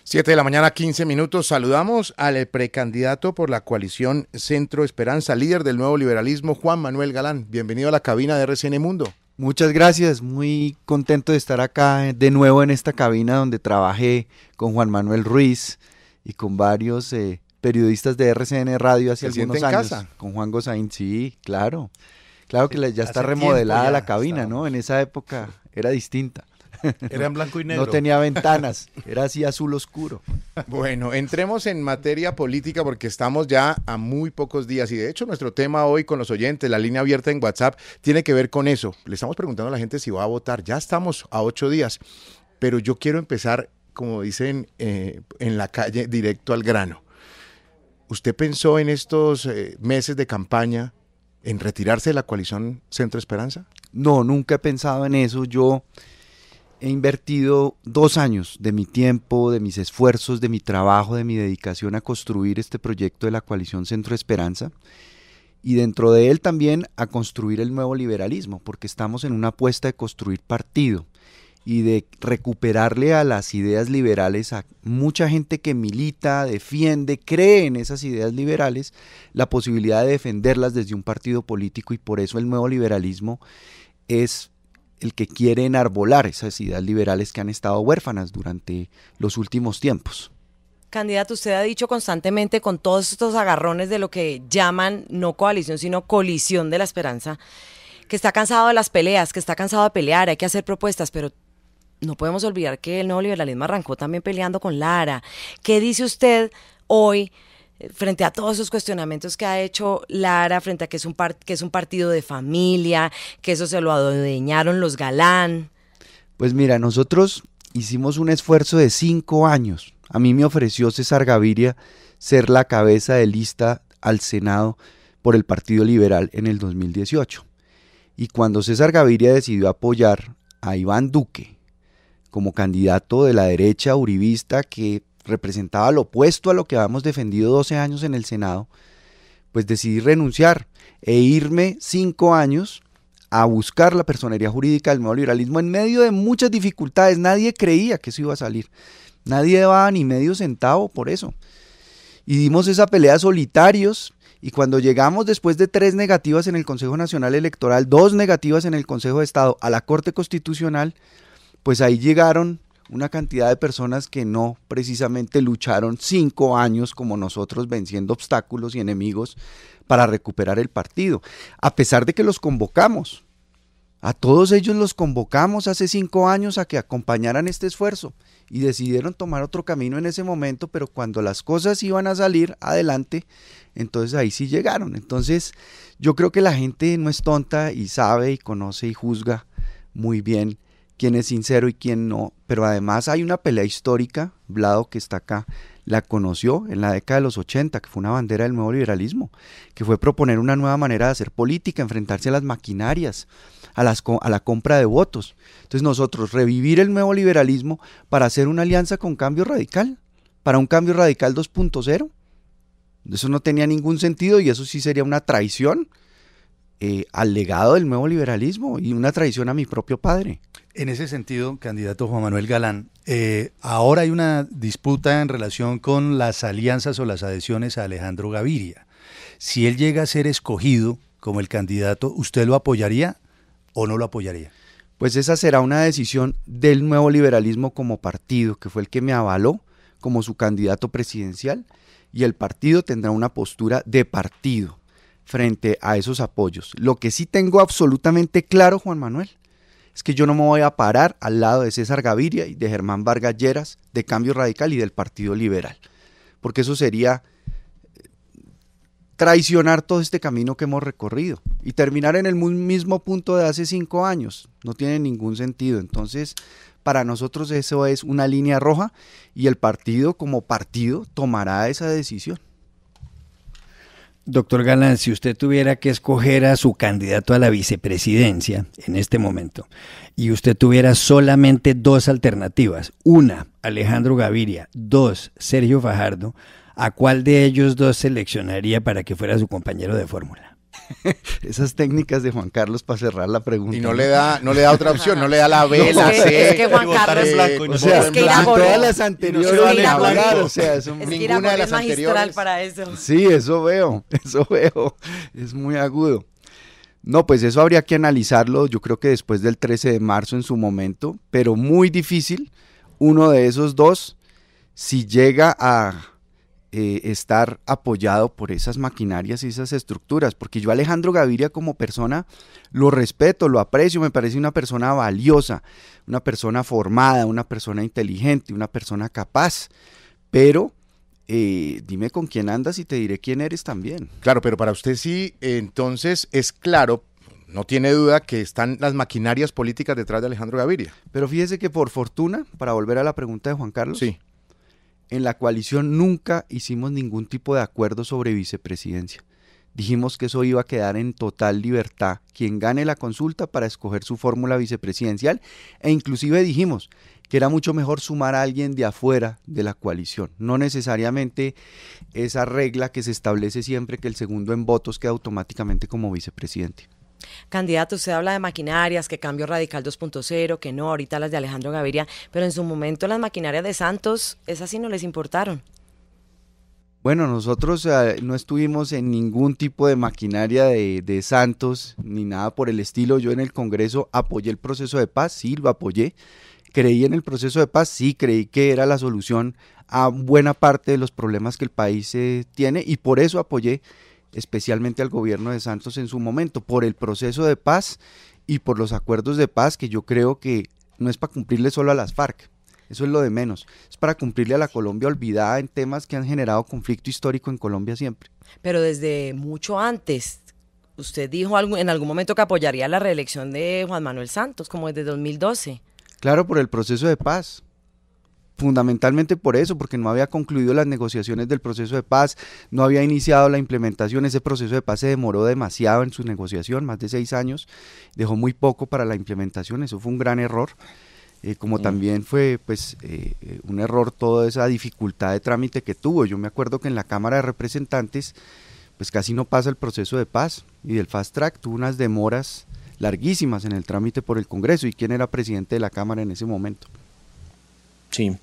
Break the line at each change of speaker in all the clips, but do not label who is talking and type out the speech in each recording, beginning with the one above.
7 de la mañana, 15 minutos. Saludamos al precandidato por la coalición Centro Esperanza, líder del nuevo liberalismo, Juan Manuel Galán. Bienvenido a la cabina de RCN Mundo.
Muchas gracias, muy contento de estar acá de nuevo en esta cabina donde trabajé con Juan Manuel Ruiz y con varios periodistas de RCN Radio hace algunos años.
Casa?
Con Juan Gozaín, sí, claro que ya está
Hace
remodelada
tiempo
la cabina,
estábamos.
¿no? En esa época era distinta.
Era en blanco y negro.
No tenía ventanas, era así azul oscuro.
Bueno, entremos en materia política porque estamos ya a muy pocos días y de hecho nuestro tema hoy con los oyentes, la línea abierta en WhatsApp, tiene que ver con eso. Le estamos preguntando a la gente si va a votar. Ya estamos a 8 días, pero yo quiero empezar, como dicen en la calle, directo al grano. ¿Usted pensó en estos meses de campaña en retirarse de la coalición Centro Esperanza?
No, nunca he pensado en eso. Yo he invertido 2 años de mi tiempo, de mis esfuerzos, de mi trabajo, de mi dedicación a construir este proyecto de la coalición Centro Esperanza y dentro de él también a construir el nuevo liberalismo, porque estamos en una apuesta de construir partido y de recuperarle a las ideas liberales a mucha gente que milita, defiende, cree en esas ideas liberales, la posibilidad de defenderlas desde un partido político y por eso el nuevo liberalismo es el que quiere enarbolar esas ideas liberales que han estado huérfanas durante los últimos tiempos.
Candidato, usted ha dicho constantemente con todos estos agarrones de lo que llaman no coalición, sino colisión de la esperanza, que está cansado de las peleas, que está cansado de pelear, hay que hacer propuestas, pero no podemos olvidar que el nuevo liberalismo arrancó también peleando con Lara. ¿Qué dice usted hoy frente a todos esos cuestionamientos que ha hecho Lara, frente a que es un partido de familia, que eso se lo adueñaron los Galán?
Pues mira, nosotros hicimos un esfuerzo de 5 años. A mí me ofreció César Gaviria ser la cabeza de lista al Senado por el Partido Liberal en el 2018. Y cuando César Gaviria decidió apoyar a Iván Duque como candidato de la derecha uribista que representaba lo opuesto a lo que habíamos defendido 12 años en el Senado, pues decidí renunciar e irme 5 años a buscar la personería jurídica del nuevo liberalismo en medio de muchas dificultades. Nadie creía que eso iba a salir, nadie daba ni medio centavo por eso. Y dimos esa pelea solitarios y cuando llegamos después de 3 negativas en el Consejo Nacional Electoral, 2 negativas en el Consejo de Estado a la Corte Constitucional, pues ahí llegaron una cantidad de personas que no precisamente lucharon 5 años como nosotros venciendo obstáculos y enemigos para recuperar el partido, a pesar de que los convocamos. A todos ellos los convocamos hace 5 años a que acompañaran este esfuerzo y decidieron tomar otro camino en ese momento, pero cuando las cosas iban a salir adelante, entonces ahí sí llegaron. Entonces yo creo que la gente no es tonta y sabe y conoce y juzga muy bien quién es sincero y quién no, pero además hay una pelea histórica. Vlado, que está acá, la conoció en la década de los 80, que fue una bandera del nuevo liberalismo, que fue proponer una nueva manera de hacer política, enfrentarse a las maquinarias, a la compra de votos. Entonces nosotros revivir el nuevo liberalismo para hacer una alianza con Cambio Radical, para un Cambio Radical 2.0, eso no tenía ningún sentido y eso sí sería una traición al legado del nuevo liberalismo y una traición a mi propio padre.
En ese sentido, candidato Juan Manuel Galán, ahora hay una disputa en relación con las alianzas o las adhesiones a Alejandro Gaviria. Si él llega a ser escogido como el candidato, ¿usted lo apoyaría o no lo apoyaría?
Pues esa será una decisión del nuevo liberalismo como partido, que fue el que me avaló como su candidato presidencial, y el partido tendrá una postura de partido frente a esos apoyos. Lo que sí tengo absolutamente claro, Juan Manuel, es que yo no me voy a parar al lado de César Gaviria y de Germán Vargas Lleras, de Cambio Radical y del Partido Liberal, porque eso sería traicionar todo este camino que hemos recorrido y terminar en el mismo punto de hace 5 años. No tiene ningún sentido. Entonces, para nosotros eso es una línea roja y el partido como partido tomará esa decisión.
Doctor Galán, si usted tuviera que escoger a su candidato a la vicepresidencia en este momento y usted tuviera solamente 2 alternativas, 1, Alejandro Gaviria, 2, Sergio Fajardo, ¿a cuál de ellos 2 seleccionaría para que fuera su compañero de fórmula?
Esas técnicas de Juan Carlos para cerrar la pregunta.
Y no le da otra opción, no le da la B,
Es
la
que-
C.
es que Juan Carlos-
O sea,
Es que ir a
si
Goró-
todas las anteriores
es que ir
me
a Goró-
hablaron, o sea, eso-
Es que ir a
Ninguna de
Goró
las
es magistral
anteriores.
para eso.
sí, eso veo, es muy agudo. No, pues eso habría que analizarlo, yo creo que después del 13 de marzo en su momento, pero muy difícil uno de esos dos, si llega a estar apoyado por esas maquinarias y esas estructuras, porque yo a Alejandro Gaviria como persona lo respeto, lo aprecio, me parece una persona valiosa, una persona formada, una persona inteligente, una persona capaz, pero dime con quién andas y te diré quién eres también.
Claro, pero para usted sí, entonces es claro, no tiene duda que están las maquinarias políticas detrás de Alejandro Gaviria.
Pero fíjese que por fortuna, para volver a la pregunta de Juan Carlos,
Sí.
en la coalición nunca hicimos ningún tipo de acuerdo sobre vicepresidencia. Dijimos que eso iba a quedar en total libertad, quien gane la consulta para escoger su fórmula vicepresidencial, e inclusive dijimos que era mucho mejor sumar a alguien de afuera de la coalición, no necesariamente esa regla que se establece siempre que el segundo en votos queda automáticamente como vicepresidente.
Candidato, usted habla de maquinarias, que Cambio Radical 2.0, que no, ahorita las de Alejandro Gaviria, pero en su momento las maquinarias de Santos, esas sí no les importaron.
Bueno, nosotros no estuvimos en ningún tipo de maquinaria de Santos, ni nada por el estilo. Yo en el Congreso apoyé el proceso de paz, sí, lo apoyé. Creí en el proceso de paz, sí, creí que era la solución a buena parte de los problemas que el país tiene, y por eso apoyé especialmente al gobierno de Santos en su momento, por el proceso de paz y por los acuerdos de paz, que yo creo que no es para cumplirle solo a las FARC, eso es lo de menos, es para cumplirle a la Colombia olvidada en temas que han generado conflicto histórico en Colombia siempre.
Pero desde mucho antes, usted dijo en algún momento que apoyaría la reelección de Juan Manuel Santos, como desde 2012.
Claro, por el proceso de paz. Fundamentalmente por eso, porque no había concluido las negociaciones del proceso de paz, no había iniciado la implementación, ese proceso de paz se demoró demasiado en su negociación, más de 6 años, dejó muy poco para la implementación, eso fue un gran error, como también fue pues un error toda esa dificultad de trámite que tuvo. Yo me acuerdo que en la Cámara de Representantes pues casi no pasa el proceso de paz, y del fast track tuvo unas demoras larguísimas en el trámite por el Congreso. ¿Y quién era presidente de la Cámara en ese momento?
Sí.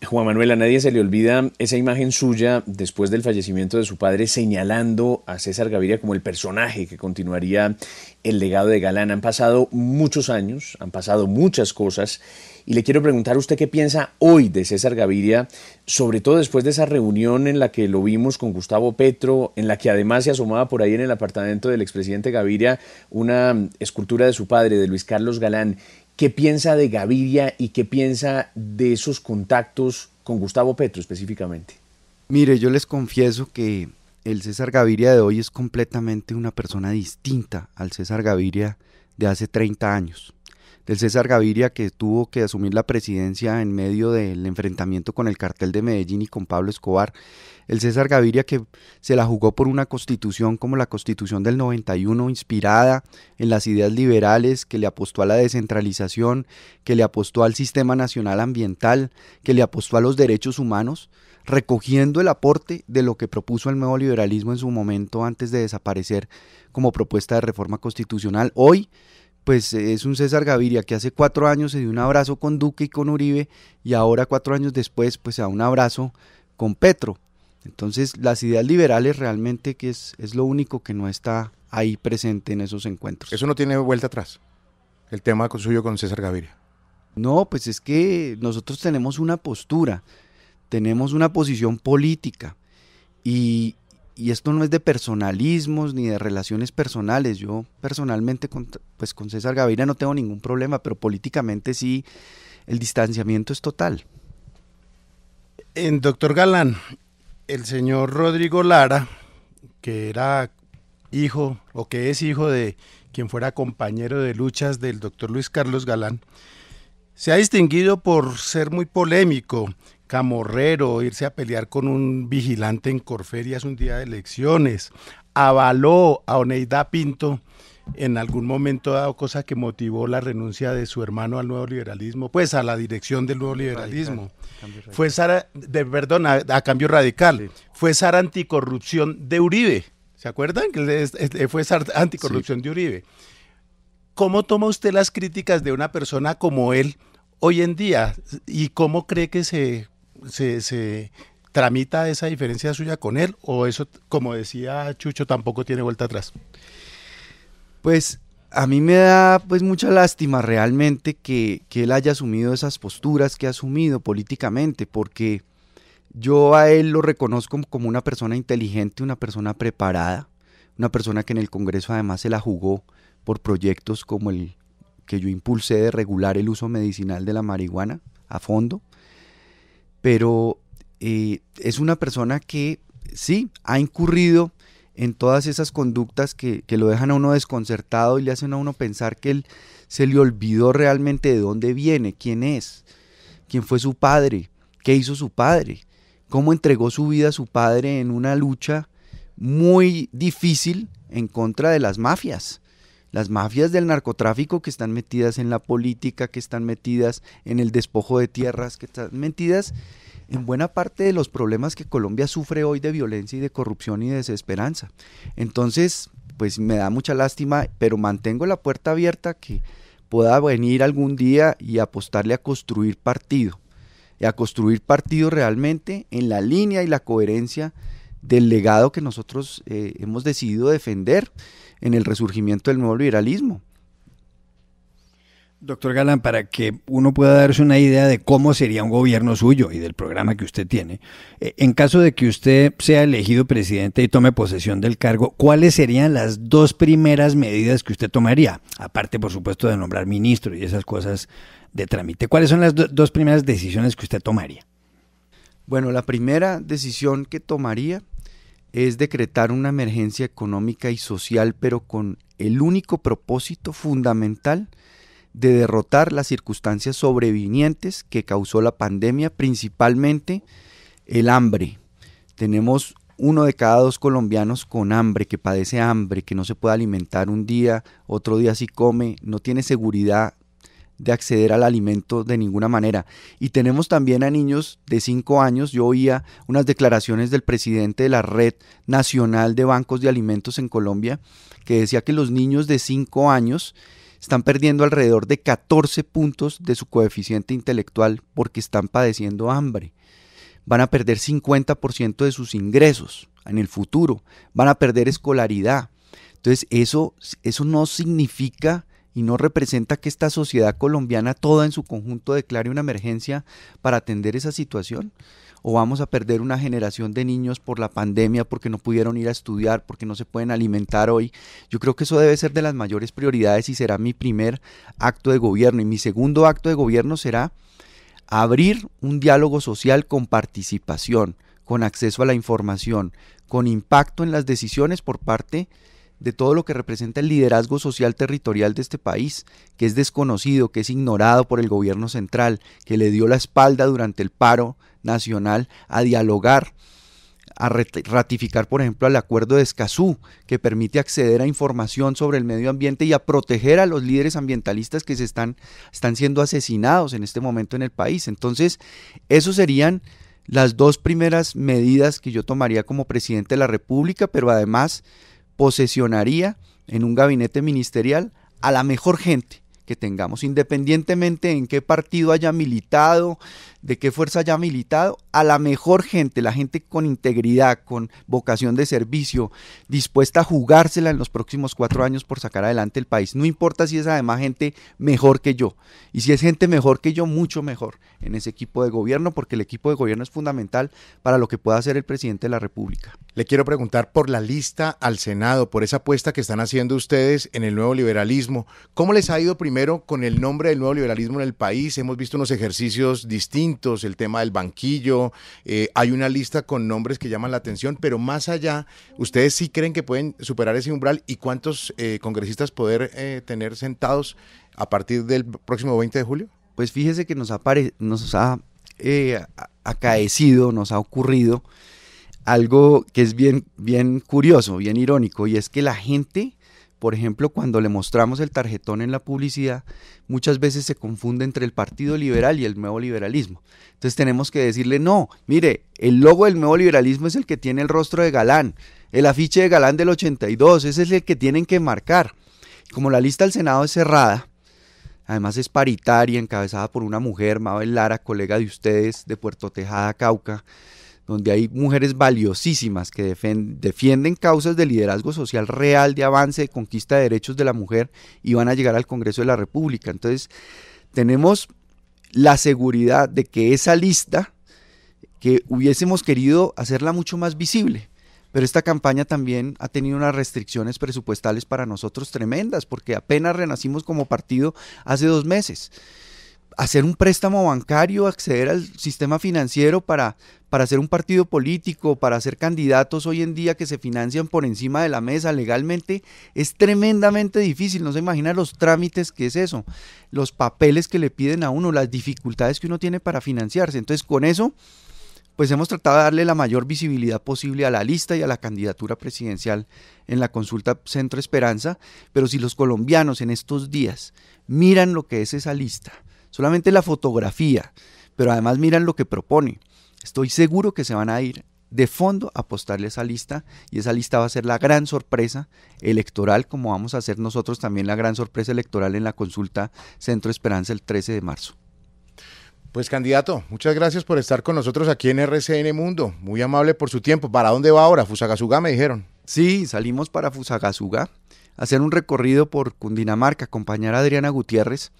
Juan Manuel, a nadie se le olvida esa imagen suya después del fallecimiento de su padre, señalando a César Gaviria como el personaje que continuaría el legado de Galán. Han pasado muchos años, han pasado muchas cosas, y le quiero preguntar a usted qué piensa hoy de César Gaviria, sobre todo después de esa reunión en la que lo vimos con Gustavo Petro, en la que además se asomaba por ahí en el apartamento del expresidente Gaviria una escultura de su padre, de Luis Carlos Galán. ¿Qué piensa de Gaviria y qué piensa de esos contactos con Gustavo Petro específicamente?
Mire, yo les confieso que el César Gaviria de hoy es completamente una persona distinta al César Gaviria de hace 30 años. Del César Gaviria que tuvo que asumir la presidencia en medio del enfrentamiento con el cartel de Medellín y con Pablo Escobar. El César Gaviria que se la jugó por una constitución como la Constitución del 91, inspirada en las ideas liberales, que le apostó a la descentralización, que le apostó al sistema nacional ambiental, que le apostó a los derechos humanos, recogiendo el aporte de lo que propuso el nuevo liberalismo en su momento antes de desaparecer como propuesta de reforma constitucional. Hoy pues es un César Gaviria que hace 4 años se dio un abrazo con Duque y con Uribe, y ahora 4 años después pues se da un abrazo con Petro. Entonces las ideas liberales realmente que es lo único que no está ahí presente en esos encuentros.
Eso no tiene vuelta atrás, el tema suyo con César Gaviria.
No, pues es que nosotros tenemos una postura, tenemos una posición política, y esto no es de personalismos ni de relaciones personales. Yo personalmente con César Gaviria no tengo ningún problema, pero políticamente sí el distanciamiento es total.
Doctor Galán, el señor Rodrigo Lara, que era hijo o que es hijo de quien fuera compañero de luchas del doctor Luis Carlos Galán, se ha distinguido por ser muy polémico, camorrero, irse a pelear con un vigilante en Corferias un día de elecciones, avaló a Oneida Pinto en algún momento dado, cosa que motivó la renuncia de su hermano al nuevo liberalismo, pues a la dirección del nuevo liberalismo. Fue a Cambio Radical, sí. Fue zar anticorrupción de Uribe, ¿Se acuerdan? Que él fue anticorrupción de Uribe. ¿Cómo toma usted las críticas de una persona como él hoy en día? ¿Y cómo cree que se tramita esa diferencia suya con él? ¿O eso, como decía Chucho, tampoco tiene vuelta atrás?
Pues a mí me da pues mucha lástima realmente que él haya asumido esas posturas que ha asumido políticamente, porque yo a él lo reconozco como una persona inteligente, una persona preparada, una persona que en el Congreso además se la jugó por proyectos como el que yo impulsé de regular el uso medicinal de la marihuana a fondo, pero es una persona que sí ha incurrido en todas esas conductas que lo dejan a uno desconcertado y le hacen a uno pensar que él se le olvidó realmente de dónde viene, quién es, quién fue su padre, qué hizo su padre, cómo entregó su vida a su padre en una lucha muy difícil en contra de las mafias del narcotráfico que están metidas en la política, que están metidas en el despojo de tierras, que están metidas en buena parte de los problemas que Colombia sufre hoy de violencia y de corrupción y de desesperanza. Entonces, pues me da mucha lástima, pero mantengo la puerta abierta que pueda venir algún día y apostarle a construir partido, y a construir partido realmente en la línea y la coherencia del legado que nosotros hemos decidido defender en el resurgimiento del nuevo liberalismo.
Doctor Galán, para que uno pueda darse una idea de cómo sería un gobierno suyo y del programa que usted tiene, en caso de que usted sea elegido presidente y tome posesión del cargo, ¿cuáles serían las 2 primeras medidas que usted tomaría? Aparte, por supuesto, de nombrar ministro y esas cosas de trámite. ¿Cuáles son las 2 primeras decisiones que usted tomaría?
Bueno, la primera decisión que tomaría es decretar una emergencia económica y social, pero con el único propósito fundamental de derrotar las circunstancias sobrevinientes que causó la pandemia, principalmente el hambre. Tenemos 1 de cada 2 colombianos con hambre, que padece hambre, que no se puede alimentar un día, otro día sí come, no tiene seguridad de acceder al alimento de ninguna manera. Y tenemos también a niños de 5 años, yo oía unas declaraciones del presidente de la Red Nacional de Bancos de Alimentos en Colombia, que decía que los niños de 5 años están perdiendo alrededor de 14 puntos de su coeficiente intelectual porque están padeciendo hambre. Van a perder 50% de sus ingresos en el futuro, van a perder escolaridad. Entonces eso no significa y no representa que esta sociedad colombiana toda en su conjunto declare una emergencia para atender esa situación. ¿O vamos a perder una generación de niños por la pandemia, porque no pudieron ir a estudiar, porque no se pueden alimentar hoy? Yo creo que eso debe ser de las mayores prioridades y será mi primer acto de gobierno. Y mi segundo acto de gobierno será abrir un diálogo social con participación, con acceso a la información, con impacto en las decisiones por parte de todo lo que representa el liderazgo social territorial de este país, que es desconocido, que es ignorado por el gobierno central, que le dio la espalda durante el paro nacional a dialogar, a ratificar, por ejemplo, el acuerdo de Escazú, que permite acceder a información sobre el medio ambiente y a proteger a los líderes ambientalistas que están siendo asesinados en este momento en el país. Entonces, esos serían las 2 primeras medidas que yo tomaría como presidente de la República, pero además posesionaría en un gabinete ministerial a la mejor gente que tengamos, independientemente en qué partido haya militado, de qué fuerza haya militado, a la mejor gente, la gente con integridad, con vocación de servicio, dispuesta a jugársela en los próximos 4 años por sacar adelante el país. No importa si es además gente mejor que yo, y si es gente mejor que yo, mucho mejor en ese equipo de gobierno, porque el equipo de gobierno es fundamental para lo que pueda hacer el presidente de la República.
Le quiero preguntar por la lista al Senado, por esa apuesta que están haciendo ustedes en el nuevo liberalismo. ¿Cómo les ha ido primero con el nombre del nuevo liberalismo en el país? Hemos visto unos ejercicios distintos, el tema del banquillo, hay una lista con nombres que llaman la atención, pero más allá, ¿ustedes sí creen que pueden superar ese umbral? ¿Y cuántos congresistas poder tener sentados a partir del próximo 20 de julio?
Pues fíjese que nos ha acaecido, nos ha ocurrido algo que es bien curioso, bien irónico, y es que la gente, por ejemplo, cuando le mostramos el tarjetón en la publicidad, muchas veces se confunde entre el Partido Liberal y el nuevo liberalismo. Entonces tenemos que decirle, no, mire, el logo del nuevo liberalismo es el que tiene el rostro de Galán, el afiche de Galán del 82, ese es el que tienen que marcar. Como la lista del Senado es cerrada, además es paritaria, encabezada por una mujer, Mabel Lara, colega de ustedes de Puerto Tejada, Cauca, donde hay mujeres valiosísimas que defienden causas de liderazgo social real, de avance, de conquista de derechos de la mujer, y van a llegar al Congreso de la República. Entonces, tenemos la seguridad de que esa lista, que hubiésemos querido hacerla mucho más visible, pero esta campaña también ha tenido unas restricciones presupuestales para nosotros tremendas, porque apenas renacimos como partido hace 2 meses. Hacer un préstamo bancario, acceder al sistema financiero para hacer un partido político, para hacer candidatos hoy en día que se financian por encima de la mesa legalmente, es tremendamente difícil. No se imagina los trámites que es eso, los papeles que le piden a uno, las dificultades que uno tiene para financiarse. Entonces, con eso, pues hemos tratado de darle la mayor visibilidad posible a la lista y a la candidatura presidencial en la consulta Centro Esperanza, pero si los colombianos en estos días miran lo que es esa lista, solamente la fotografía, pero además miran lo que propone, estoy seguro que se van a ir de fondo a apostarle a esa lista, y esa lista va a ser la gran sorpresa electoral, como vamos a hacer nosotros también la gran sorpresa electoral en la consulta Centro Esperanza el 13 de marzo.
Pues candidato, muchas gracias por estar con nosotros aquí en RCN Mundo, muy amable por su tiempo. ¿Para dónde va ahora? Fusagasugá me dijeron.
Sí, salimos para Fusagasugá, hacer un recorrido por Cundinamarca, acompañar a Adriana Gutiérrez,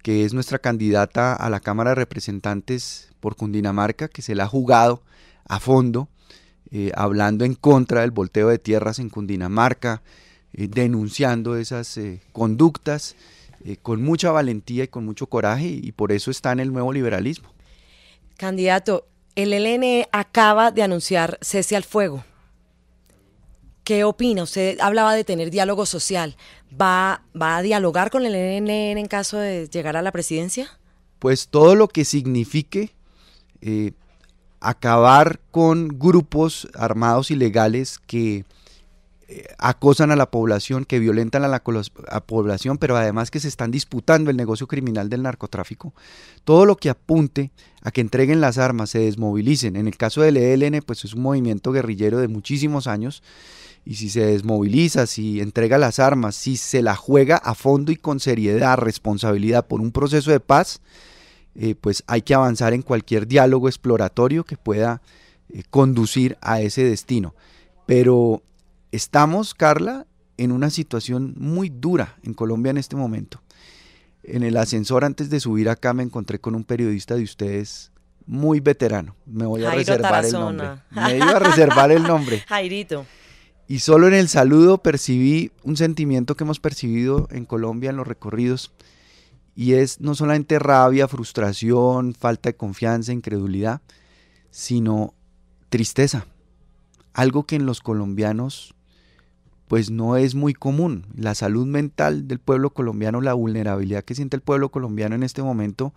que es nuestra candidata a la Cámara de Representantes por Cundinamarca, que se la ha jugado a fondo, hablando en contra del volteo de tierras en Cundinamarca, denunciando esas conductas, con mucha valentía y con mucho coraje, y por eso está en el nuevo liberalismo.
Candidato, el ELN acaba de anunciar cese al fuego. ¿Qué opina? Usted hablaba de tener diálogo social. ¿Va a dialogar con el ELN en caso de llegar a la presidencia?
Pues todo lo que signifique acabar con grupos armados ilegales que acosan a la población, que violentan a la población, pero además que se están disputando el negocio criminal del narcotráfico. Todo lo que apunte a que entreguen las armas, se desmovilicen. En el caso del ELN, pues es un movimiento guerrillero de muchísimos años, y si se desmoviliza, si entrega las armas, si se la juega a fondo y con seriedad, responsabilidad por un proceso de paz, pues hay que avanzar en cualquier diálogo exploratorio que pueda conducir a ese destino. Pero estamos, Carla, en una situación muy dura en Colombia en este momento. En el ascensor, antes de subir acá, me encontré con un periodista de ustedes muy veterano. Me voy a reservar el nombre. Me iba a reservar el nombre.
Jairito.
Y solo en el saludo percibí un sentimiento que hemos percibido en Colombia en los recorridos, y es no solamente rabia, frustración, falta de confianza, incredulidad, sino tristeza. Algo que en los colombianos pues no es muy común. La salud mental del pueblo colombiano, la vulnerabilidad que siente el pueblo colombiano en este momento,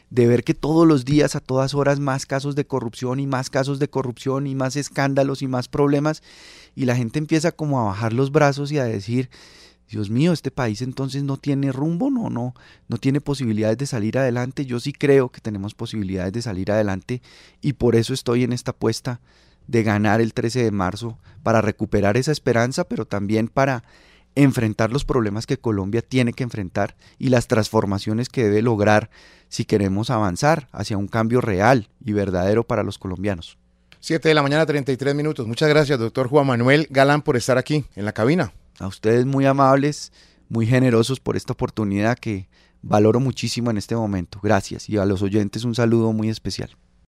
de ver que todos los días, a todas horas, más casos de corrupción y más casos de corrupción y más escándalos y más problemas, y la gente empieza como a bajar los brazos y a decir: Dios mío, este país entonces no tiene rumbo, no tiene posibilidades de salir adelante. Yo sí creo que tenemos posibilidades de salir adelante, y por eso estoy en esta apuesta de ganar el 13 de marzo, para recuperar esa esperanza, pero también para enfrentar los problemas que Colombia tiene que enfrentar y las transformaciones que debe lograr si queremos avanzar hacia un cambio real y verdadero para los colombianos.
7:33 a.m. Muchas gracias, doctor Juan Manuel Galán, por estar aquí en la cabina.
A ustedes, muy amables, muy generosos por esta oportunidad que valoro muchísimo en este momento. Gracias, y a los oyentes un saludo muy especial.